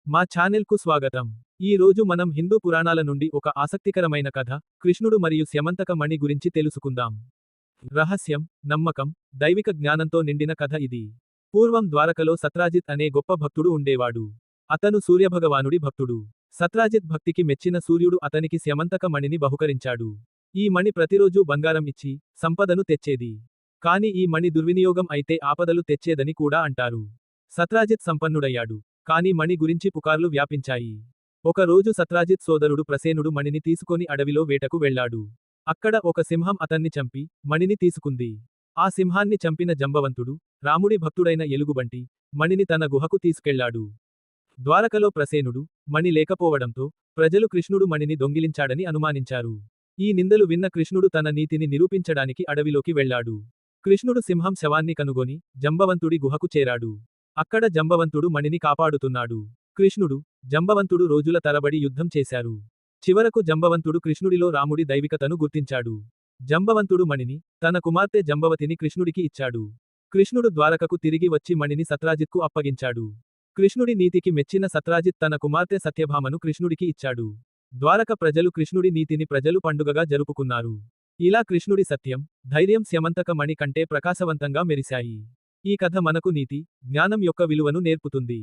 మా ఛానెల్కు స్వాగతం. ఈ రోజు మనం హిందూ పురాణాల నుండి ఒక ఆసక్తికరమైన కథ, కృష్ణుడు మరియు స్యమంతక మణి గురించి తెలుసుకుందాం. రహస్యం, నమ్మకం, దైవిక జ్ఞానంతో నిండిన కథ ఇది. పూర్వం ద్వారకలో సత్రాజిత్ అనే గొప్ప భక్తుడు ఉండేవాడు. అతను సూర్యభగవానుడి భక్తుడు. సత్రాజిత్ భక్తికి మెచ్చిన సూర్యుడు అతనికి స్యమంతక మణిని బహుకరించాడు. ఈ మణి ప్రతిరోజూ బంగారం ఇచ్చి, సంపదను తెచ్చేది. కాని ఈ మణి దుర్వినియోగం అయితే ఆపదలు తెచ్చేదని కూడా అంటారు. సత్రాజిత్ సంపన్నుడయ్యాడు. కాని మణి గురించి పుకార్లు వ్యాపించాయి. ఒక రోజు సత్రాజిత్ సోదరుడు ప్రసేనుడు మణిని తీసుకొని అడవిలో వేటకు వెళ్లాడు. అక్కడ ఒక సింహం అతన్ని చంపి, మణిని తీసుకుంది. ఆ సింహాన్ని చంపిన జంబవంతుడు, రాముడి భక్తుడైన ఎలుగుబంటి, మణిని తన గుహకు తీసుకెళ్లాడు. ద్వారకలో ప్రసేనుడు, మణి లేకపోవడంతో, ప్రజలు కృష్ణుడు మణిని దొంగిలించాడని అనుమానించారు. ఈ నిందలు విన్న కృష్ణుడు తన నీతిని నిరూపించడానికి అడవిలోకి వెళ్లాడు. కృష్ణుడు సింహం శవాన్ని కనుగొని, జంబవంతుడి గుహకు చేరాడు. అక్కడ జంబవంతుడు మణిని కాపాడుతున్నాడు. కృష్ణుడు, జంబవంతుడు రోజుల తరబడి యుద్ధం చేశారు. చివరకు జంబవంతుడు కృష్ణుడిలో రాముడి దైవికతను గుర్తించాడు. జంబవంతుడు మణిని, తన కుమార్తె జంబవతిని కృష్ణుడికి ఇచ్చాడు. కృష్ణుడు ద్వారకకు తిరిగి వచ్చి మణిని సత్రాజిత్కు అప్పగించాడు. కృష్ణుడి నీతికి మెచ్చిన సత్రాజిత్ తన కుమార్తె సత్యభామను కృష్ణుడికి ఇచ్చాడు. ద్వారక ప్రజలు కృష్ణుడి నీతిని ప్రజలు పండుగగా జరుపుకున్నారు. ఇలా కృష్ణుడి సత్యం, ధైర్యం స్యమంతక మణి కంటే ప్రకాశవంతంగా మెరిశాయి. ఈ కథ మనకు నీతి, జ్ఞానం యొక్క విలువను నేర్పుతుంది.